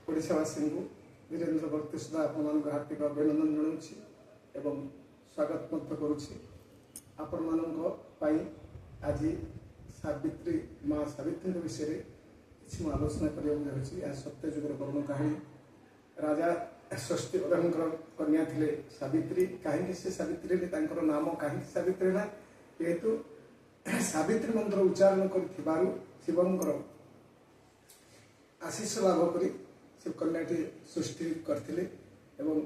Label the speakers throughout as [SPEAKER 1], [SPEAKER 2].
[SPEAKER 1] ओडिशावासी को वीरेन्द्र भक्ति सुधा आपण हार्दिक अभिनंदन जनाऊँगी एवं स्वागत करुँची आपण मान आज सावित्री माँ सावित्री विषय किसी आलोचना करने सत्य जुगर करुण कहानी राजा षष्ठीवरण कन्या थे सावित्री कहीं से सावित्री नाम कहीं सावित्री ना जेहेतु सावित्री मंत्र उच्चारण कर शिवंकर आशीष लाभ कर शिव कन्याटी सृष्टि करते एवं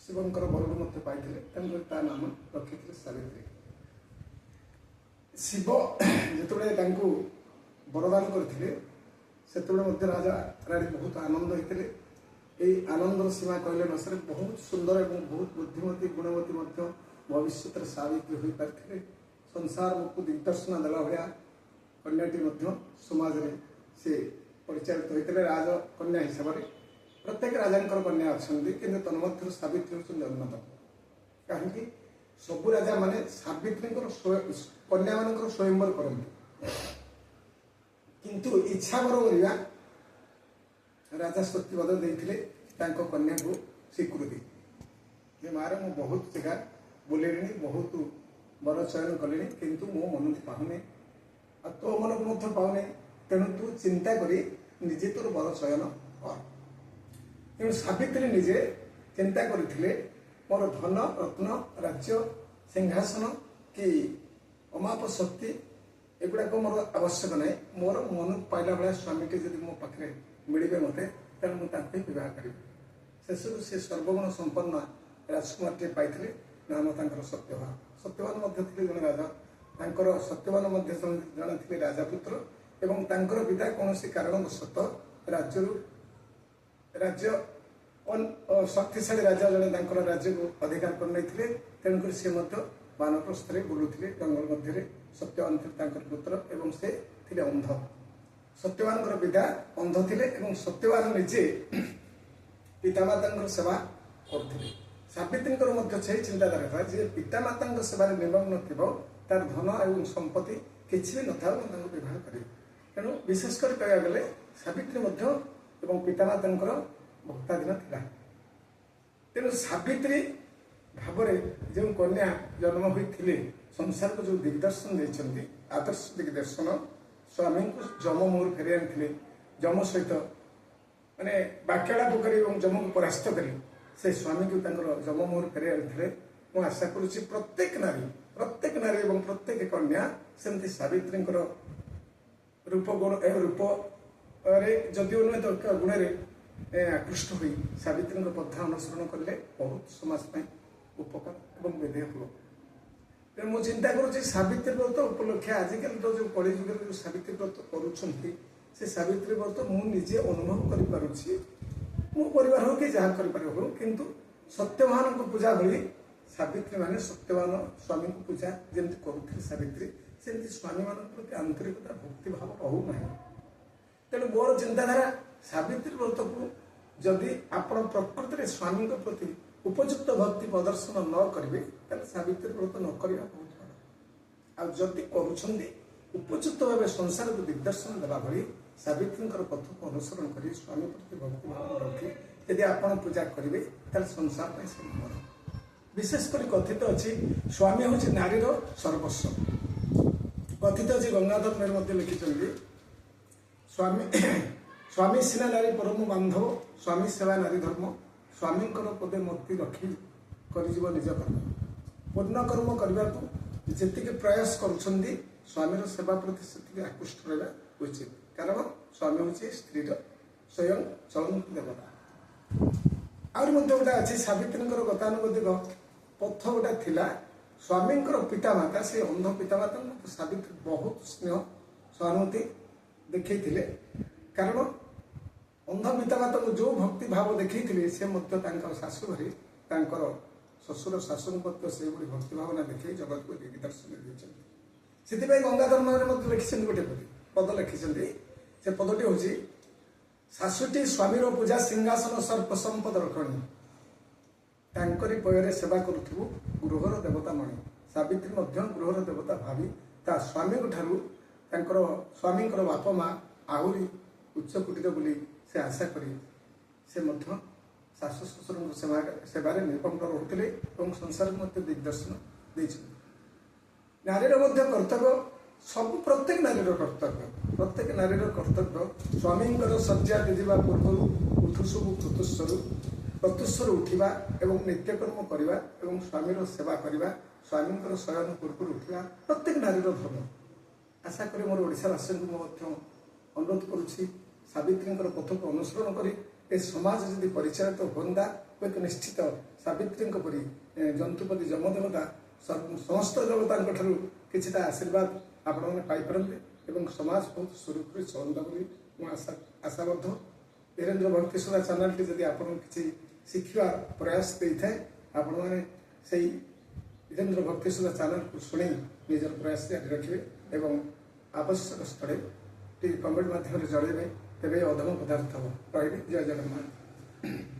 [SPEAKER 1] शिवंकर वरुण पाई नाम रखी सावित्री। शिव जो वरदान करते से राजा राणी बहुत आनंद होते यही आनंदर सीमा कहले न सर बहुत सुंदर और बहुत बुद्धिमती गुणवती भविष्य सावित्री हो पारे संसार को दिग्दर्शन देला भाया कन्याटी समाज में से परिचालित होते राज कन्या हिसाब से प्रत्येक राजा कन्या अच्छा कि तन्मध्य सावित्री होती अन्यतम कहीं सबू राजा माने सावित्री कन्या मान स्वयंवर करते किंतु इच्छा बर राजा सत्यवद देते कन्या को स्वीकृति जे मारे मु बहुत जगह बुले बहुत बर चयन कले किंतु मो मन को पाने आ तो मन को पाने तेणु तू चिंता करी निजे तोर बर चयन कर तेणु सावित्री निजे चिंता करथिले मोर धन रत्न राज्य सिंहासन कि अमाप शक्ति एगुड़ाक मोर आवश्यक ना मोर मन पाइला भाया स्वामी टी जब मो पाखे मिले मत तेणु मुझे बह करी शेष से सर्वगुण संपन्न राजकुमार टे पाई नाम तर सत्यवान सत्यवान थे जन राजा सत्यवान जन थे राजापुत्र एवं तांकर पिता कौन कारणवशत राज्य शक्तिशाली राजा जड़े राज्य को अधिकार कर तेणुक सी वानप्रस्थ बुलूले जंगल मध्य सत्यवान थे पुत्र एवं से थे अंध सत्यवान पिता अंध थे सत्यवान निजे पितामाता सेवा करते सावित्री से चिंताधारा था जे पितामाता सेवा निमग्न थी तार धन एवं संपत्ति किसी भी नथा बह कर तेणु विशेषकर कह गले सावित्री एवं पितामाता भक्ताधीन था तेणु सावित्री भाव जो कन्या जन्म होते संसार को जो दिग्दर्शन देते आदर्श दिग्दर्शन स्वामी को जम मुहर फेरी आनी जम सहित माने बाक्याला पोखरी और जम को परास्त कर से स्वामी को जम मुहर फेरी आनी मुझे आशा करुच्ची प्रत्येक नारी और प्रत्येक कन्या सेमती सावित्री रूप गुण रूप जदिव नुहे तो गुण आकृष्ट हो सावित्री पथा अनुसरण कले बहुत समाज उपकार और विधेय हो तेणु मुझे चिंता करुच्ची सावित्री व्रत उपलक्षे आजिकल तो जो कली जुगे जो सावित्री व्रत करुँच से सावित्री व्रत मुझे अनुभव करुच्ची मो परिवार हो कि जहाँ कर किंतु सत्यवान को पूजा भली सावित्री माने सत्यवान स्वामी को पूजा जमी करुले सावित्री सेमती स्वामी मान प्रति आंतरिकता भक्तिभाव रहूना तेणु मोर चिंताधारा सावित्री व्रत को जदि आपण प्रकृति में स्वामी प्रति उपयुक्त भक्ति प्रदर्शन न करेंगे सावित्री व्रत न करवा बहुत बड़ा आदि कर उपयुक्त भाव संसार को दिग्दर्शन देवा भली सावित्री पथ को अनुसरण कर स्वामी प्रति भक्तिभाव रखी यदि आपण पूजा करेंगे संसार में से भल विशेषकर कथित अच्छी स्वामी हूँ नारी सर्वस्व कथित अच्छी गंगाधर मेर लिखिं स्वामी स्वामी सिना नारी परम बांधव स्वामी सेवा नारी धर्म स्वामी पदे मूर्ति रखी कर निज कर्म पूर्ण कर्म करने को जी प्रयास कर स्वामी सेवा प्रति से आकृष्ट रहा उचित कारण स्वामी हूँ स्त्री स्वयं चलंत देवता आहुरी गोटे अच्छी सावित्री गतानुगतिक पथ गोटे थिला स्वामी पितामाता से अंध पितामाता सावित्री बहुत स्नेह सहानुभूति देखते कारण अंध पितामाता को जो भक्ति भाव देखते से शाशु घरे शशुर शाशु से भक्ति भावना देखे जगत को दिग्दर्शन देते से गंगाधर लिखिं गोटे पद लिखिं से पदटी हूँ शाशुटी स्वामी पूजा सिंहासन सर्प संपद रखणी तांकरी पୟରେ सेवा करुथु गृहर देवता मणि सावित्री गृहर देवता भावी ता स्वामी ठारू स्वामी बाप माँ आहुरी उच्च कुटीर बोली ସେ ଆଶା କରି ସେ ମଧ୍ୟ ଶାଶୁ ଶ୍ୱଶୁରଙ୍କ ସେବାରେ ନିପନ୍ନ ରହୁଥିଲେ ଏବଂ ସଂସାରକୁ ମଧ୍ୟ ଦିଗ୍ଦର୍ଶନ ଦେଇଛନ୍ତି। ନାରୀର ମଧ୍ୟ କର୍ତ୍ତବ୍ୟ, ପ୍ରତ୍ୟେକ ନାରୀର କର୍ତ୍ତବ୍ୟ ସ୍ୱାମୀଙ୍କର ଶଯ୍ୟା ବିଧିବା ପୂର୍ବରୁ ପ୍ରତ୍ୟୁଷରୁ ଉଠିବା ଏବଂ ନିତ୍ୟକର୍ମ କରିବା ଏବଂ ସ୍ୱାମୀର ସେବା କରିବା, ସ୍ୱାମୀଙ୍କର ଶୟନ ପୂର୍ବରୁ ଉଠିବା ପ୍ରତ୍ୟେକ ନାରୀର ଧର୍ମ। ଆଶା କରି ମୋର ଓଡ଼ିଶାବାସୀଙ୍କୁ ମୁଁ ମଧ୍ୟ ଅନୁରୋଧ କରୁଛି, ସାବିତ୍ରୀଙ୍କର ପଥକୁ ଅନୁସରଣ କରି ଏ ସମାଜ ଯଦି ପରିଚାଳିତ ହୁଅନ୍ତା, ହୁଏତ ନିଶ୍ଚିତ ସାବିତ୍ରୀଙ୍କ ପରି ଜନ୍ତୁପତି ଯମଦେବତା ସମସ୍ତ ଦେବତାଙ୍କ ଠାରୁ କିଛିଟା ଆଶୀର୍ବାଦ ଆପଣମାନେ ପାଇପାରନ୍ତେ ଏବଂ ସମାଜ ବହୁତ ସୁରୁଖୁରୁରେ ଚଳନ୍ତା ବୋଲି ମୁଁ ଆଶାବଦ୍ଧ। ବୀରେନ୍ଦ୍ର ଭକ୍ତି ସୁଧା ଚ୍ୟାନେଲଟି ଯଦି ଆପଣଙ୍କୁ କିଛି ଶିଖିବା ପ୍ରୟାସ ଦେଇଥାଏ, ଆପଣମାନେ ସେଇ ବୀରେନ୍ଦ୍ର ଭକ୍ତି ସୁଧା ଚ୍ୟାନେଲକୁ ଶୁଣି ନିଜର ପ୍ରୟାସ ଜାରି ରଖିବେ ଏବଂ ଆବଶ୍ୟକ ସ୍ଥଳେ ଟିକେ କମେଣ୍ଟ ମାଧ୍ୟମରେ ଜଣାଇବେ, ତେବେ ଅଧମ ପଦାର୍ଥ ହେବ। ରହିଲି, ଜୟ ଜଗନ୍ନାଥ।